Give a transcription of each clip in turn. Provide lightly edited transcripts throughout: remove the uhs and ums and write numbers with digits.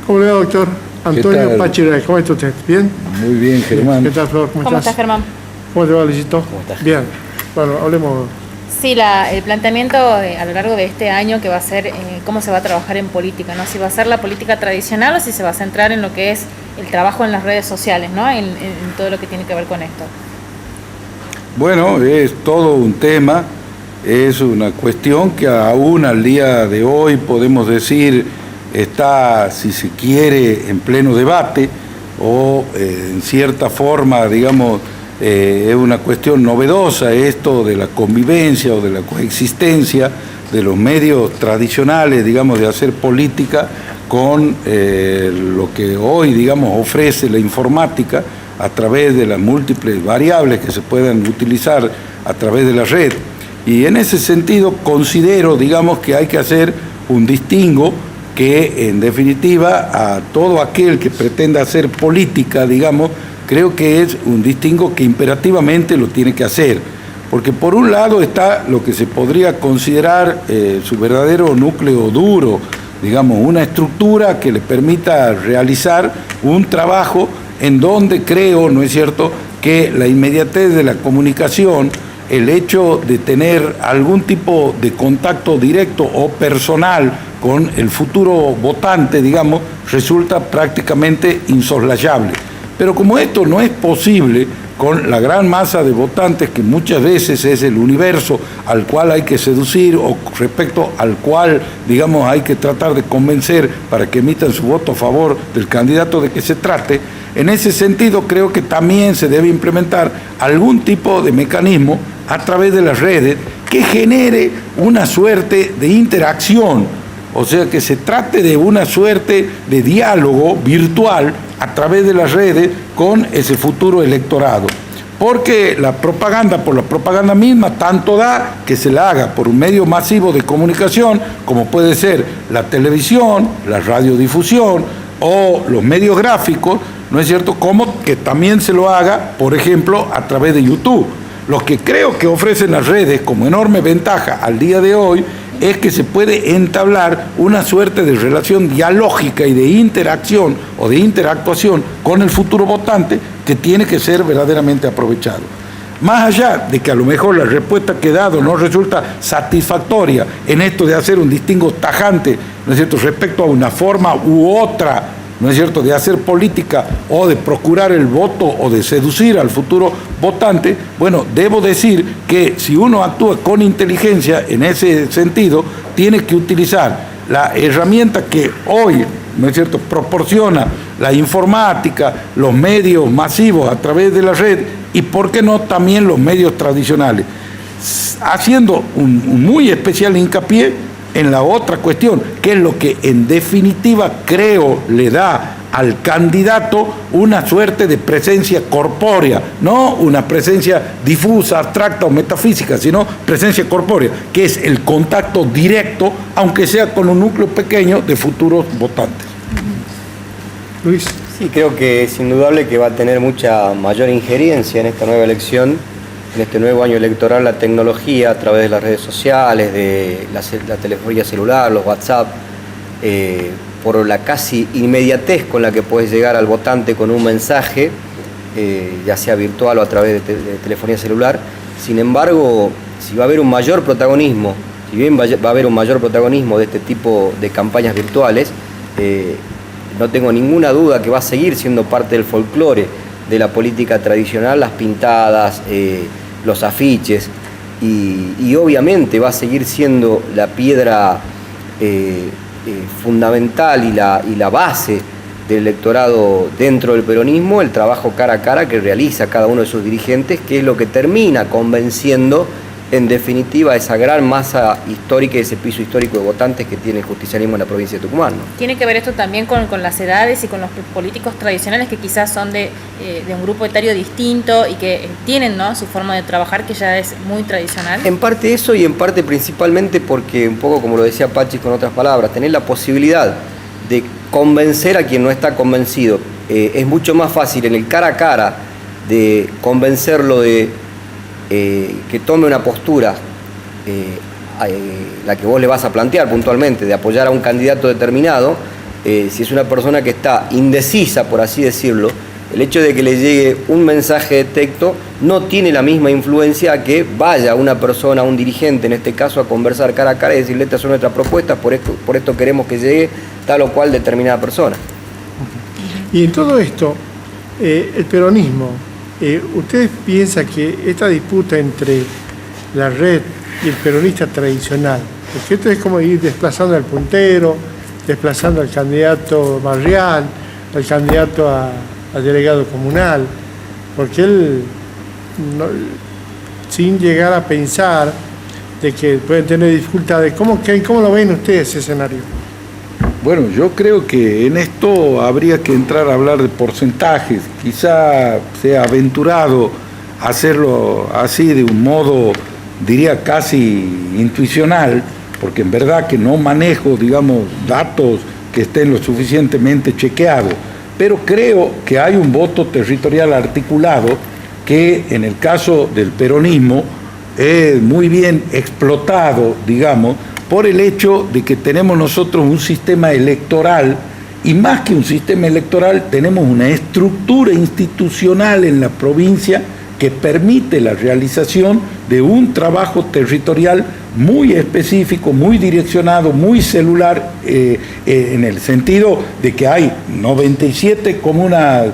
¿Cómo le va, doctor? Antonio Pachira, ¿cómo está usted? ¿Bien? Muy bien, Germán. ¿Qué tal, Flor? ¿Cómo estás, Germán? ¿Cómo te va, Luisito? ¿Cómo estás? Bien. Bueno, hablemos. Sí, el planteamiento a lo largo de este año que va a ser cómo se va a trabajar en política, ¿no? Si va a ser la política tradicional o si se va a centrar en lo que es el trabajo en las redes sociales, ¿no? En todo lo que tiene que ver con esto. Bueno, es todo un tema, es una cuestión que aún al día de hoy podemos decir está, si se quiere, en pleno debate o en cierta forma, digamos, es una cuestión novedosa esto de la convivencia o de la coexistencia de los medios tradicionales, digamos, de hacer política con lo que hoy, digamos, ofrece la informática a través de las múltiples variables que se puedan utilizar a través de la red. Y en ese sentido considero, digamos, que hay que hacer un distingo que, en definitiva, a todo aquel que pretenda hacer política, digamos, creo que es un distingo que imperativamente lo tiene que hacer, porque por un lado está lo que se podría considerar su verdadero núcleo duro, digamos, una estructura que le permita realizar un trabajo en donde creo, ¿no es cierto?, que la inmediatez de la comunicación, el hecho de tener algún tipo de contacto directo o personal con el futuro votante, digamos, resulta prácticamente insoslayable. Pero como esto no es posible con la gran masa de votantes, que muchas veces es el universo al cual hay que seducir o respecto al cual, digamos, hay que tratar de convencer para que emitan su voto a favor del candidato de que se trate, en ese sentido creo que también se debe implementar algún tipo de mecanismo a través de las redes que genere una suerte de interacción, o sea, que se trate de una suerte de diálogo virtual a través de las redes con ese futuro electorado. Porque la propaganda, por la propaganda misma, tanto da que se la haga por un medio masivo de comunicación, como puede ser la televisión, la radiodifusión o los medios gráficos, ¿no es cierto?, como que también se lo haga, por ejemplo, a través de YouTube. Lo que creo que ofrecen las redes como enorme ventaja al día de hoy es que se puede entablar una suerte de relación dialógica y de interacción o de interactuación con el futuro votante que tiene que ser verdaderamente aprovechado. Más allá de que a lo mejor la respuesta que he dado no resulta satisfactoria en esto de hacer un distingo tajante, ¿no es cierto?, respecto a una forma u otra, ¿no es cierto?, de hacer política o de procurar el voto o de seducir al futuro votante, bueno, debo decir que si uno actúa con inteligencia en ese sentido, tiene que utilizar la herramienta que hoy, ¿no es cierto?, proporciona la informática, los medios masivos a través de la red y, ¿por qué no?, también los medios tradicionales, haciendo un muy especial hincapié en la otra cuestión, que es lo que en definitiva creo le da al candidato una suerte de presencia corpórea, no una presencia difusa, abstracta o metafísica, sino presencia corpórea, que es el contacto directo, aunque sea con un núcleo pequeño de futuros votantes. Luis. Sí, creo que es indudable que va a tener mucha mayor injerencia en esta nueva elección, en este nuevo año electoral, la tecnología a través de las redes sociales, de la telefonía celular, los WhatsApp, por la casi inmediatez con la que puedes llegar al votante con un mensaje, ya sea virtual o a través de telefonía celular. Sin embargo, si va a haber un mayor protagonismo, si bien va a haber un mayor protagonismo de este tipo de campañas virtuales, no tengo ninguna duda que va a seguir siendo parte del folclore de la política tradicional, las pintadas, los afiches, y obviamente va a seguir siendo la piedra fundamental y la base del electorado dentro del peronismo, el trabajo cara a cara que realiza cada uno de sus dirigentes, que es lo que termina convenciendo en definitiva esa gran masa histórica y ese piso histórico de votantes que tiene el justicialismo en la provincia de Tucumán, ¿no? Tiene que ver esto también con las edades y con los políticos tradicionales que quizás son de un grupo etario distinto y que tienen, ¿no?, su forma de trabajar que ya es muy tradicional. En parte eso y en parte principalmente porque, un poco como lo decía Pachi con otras palabras, tener la posibilidad de convencer a quien no está convencido. Es mucho más fácil en el cara a cara de convencerlo de que tome una postura la que vos le vas a plantear puntualmente, de apoyar a un candidato determinado, si es una persona que está indecisa, por así decirlo, el hecho de que le llegue un mensaje de texto no tiene la misma influencia a que vaya una persona, un dirigente en este caso, a conversar cara a cara y decirle: estas son nuestras propuestas, por esto queremos que llegue tal o cual determinada persona. Y en todo esto, el peronismo, ¿ustedes piensan que esta disputa entre la red y el peronista tradicional, porque esto es como ir desplazando al puntero, desplazando al candidato barrial, al candidato al delegado comunal, porque él, sin llegar a pensar de que pueden tener dificultades, ¿cómo lo ven ustedes ese escenario? Bueno, yo creo que en esto habría que entrar a hablar de porcentajes. Quizá sea aventurado hacerlo así de un modo, diría, casi intuicional, porque en verdad que no manejo, digamos, datos que estén lo suficientemente chequeados. Pero creo que hay un voto territorial articulado que en el caso del peronismo es muy bien explotado, digamos, por el hecho de que tenemos nosotros un sistema electoral, y más que un sistema electoral, tenemos una estructura institucional en la provincia que permite la realización de un trabajo territorial muy específico, muy direccionado, muy celular, en el sentido de que hay 93 comunas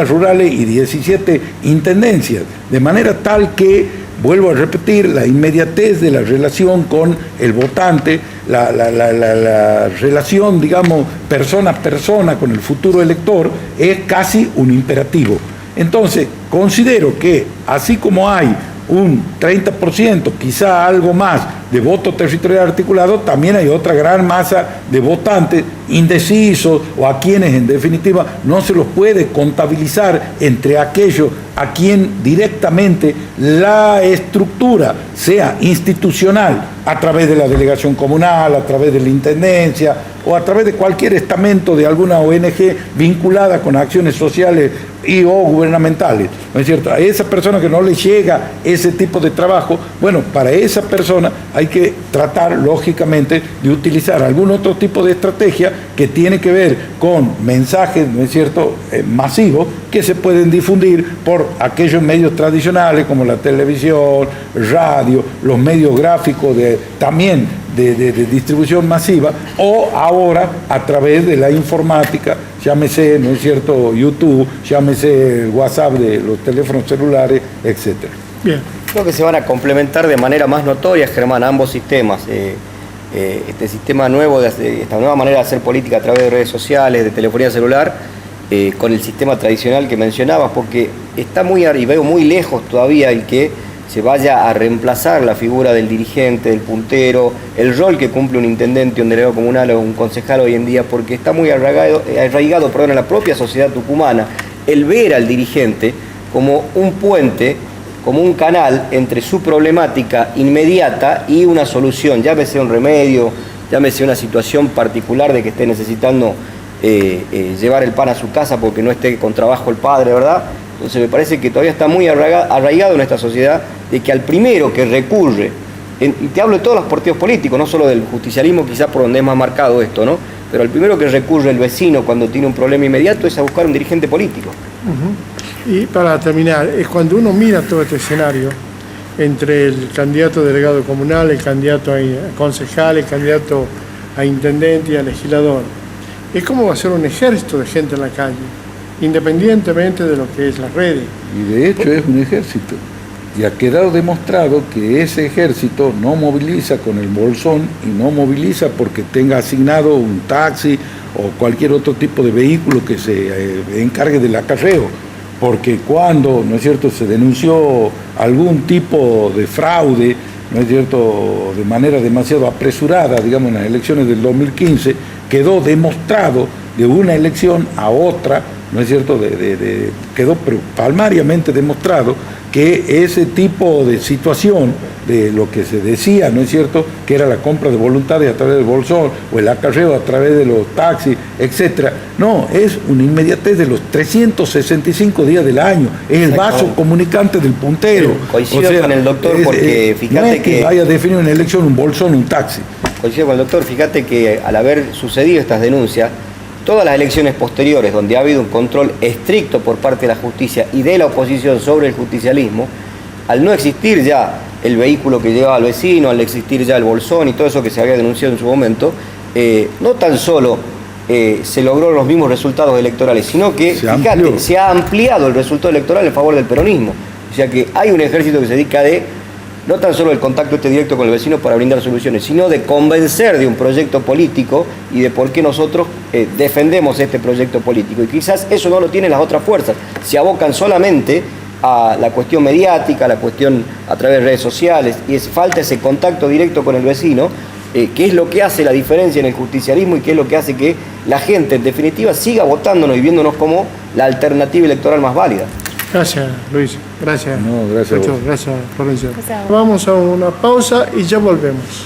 rurales y 17 intendencias, de manera tal que, vuelvo a repetir, la inmediatez de la relación con el votante, la relación, digamos, persona a persona con el futuro elector, es casi un imperativo. Entonces, considero que así como hay un 30%, quizá algo más, de voto territorial articulado, también hay otra gran masa de votantes indecisos o a quienes en definitiva no se los puede contabilizar entre aquellos a quien directamente la estructura, sea institucional, a través de la delegación comunal, a través de la intendencia o a través de cualquier estamento de alguna ONG vinculada con acciones sociales y o gubernamentales, ¿no es cierto? A esa persona que no le llega ese tipo de trabajo, bueno, para esa persona hay que tratar, lógicamente, de utilizar algún otro tipo de estrategia que tiene que ver con mensajes, ¿no es cierto?, masivos, que se pueden difundir por aquellos medios tradicionales como la televisión, radio, los medios gráficos también de distribución masiva, o ahora a través de la informática, llámese, ¿no es cierto?, YouTube, llámese el WhatsApp de los teléfonos celulares, etcétera. Bien. Creo que se van a complementar de manera más notoria, Germán, ambos sistemas. Este sistema nuevo, esta nueva manera de hacer política a través de redes sociales, de telefonía celular, con el sistema tradicional que mencionabas, porque está muy arriba, veo muy lejos todavía el que se vaya a reemplazar la figura del dirigente, del puntero, el rol que cumple un intendente, un delegado comunal o un concejal hoy en día, porque está muy arraigado en la propia sociedad tucumana, el ver al dirigente como un puente, como un canal entre su problemática inmediata y una solución, llámese un remedio, llámese una situación particular de que esté necesitando llevar el pan a su casa porque no esté con trabajo el padre, ¿verdad? Entonces me parece que todavía está muy arraigado en esta sociedad de que al primero que recurre, y te hablo de todos los partidos políticos, no solo del justicialismo, quizás por donde es más marcado esto, ¿no? Pero al primero que recurre el vecino cuando tiene un problema inmediato es a buscar un dirigente político. Y para terminar, es cuando uno mira todo este escenario entre el candidato a delegado comunal, el candidato a concejal, el candidato a intendente y a legislador, es como va a ser un ejército de gente en la calle, independientemente de lo que es las redes. Y de hecho es un ejército. Y ha quedado demostrado que ese ejército no moviliza con el bolsón y no moviliza porque tenga asignado un taxi o cualquier otro tipo de vehículo que se encargue del acarreo. Porque cuando, ¿no es cierto?, se denunció algún tipo de fraude, ¿no es cierto?, de manera demasiado apresurada, digamos, en las elecciones del 2015, quedó demostrado de una elección a otra ¿no es cierto? Quedó palmariamente demostrado que ese tipo de situación, de lo que se decía, ¿no es cierto?, que era la compra de voluntades a través del bolsón o el acarreo a través de los taxis, etcétera, no, es una inmediatez de los 365 días del año, es el vaso comunicante del puntero. Coincido con el doctor porque fíjate no es que vaya a definir una elección un bolsón, un taxi. Coincido con el doctor, fíjate que al haber sucedido estas denuncias, todas las elecciones posteriores donde ha habido un control estricto por parte de la justicia y de la oposición sobre el justicialismo, al no existir ya el vehículo que llevaba al vecino, al existir ya el bolsón y todo eso que se había denunciado en su momento, no tan solo se logró los mismos resultados electorales, sino que, fíjate, se ha ampliado el resultado electoral en favor del peronismo. O sea que hay un ejército que se dedica no tan solo el contacto directo con el vecino para brindar soluciones, sino de convencer de un proyecto político y de por qué nosotros defendemos este proyecto político. Y quizás eso no lo tienen las otras fuerzas, se abocan solamente a la cuestión mediática, a la cuestión a través de redes sociales, y falta ese contacto directo con el vecino, que es lo que hace la diferencia en el justicialismo y que es lo que hace que la gente, en definitiva, siga votándonos y viéndonos como la alternativa electoral más válida. Gracias, Luis. Gracias. No, gracias. Gracias, Florencio. Vamos a una pausa y ya volvemos.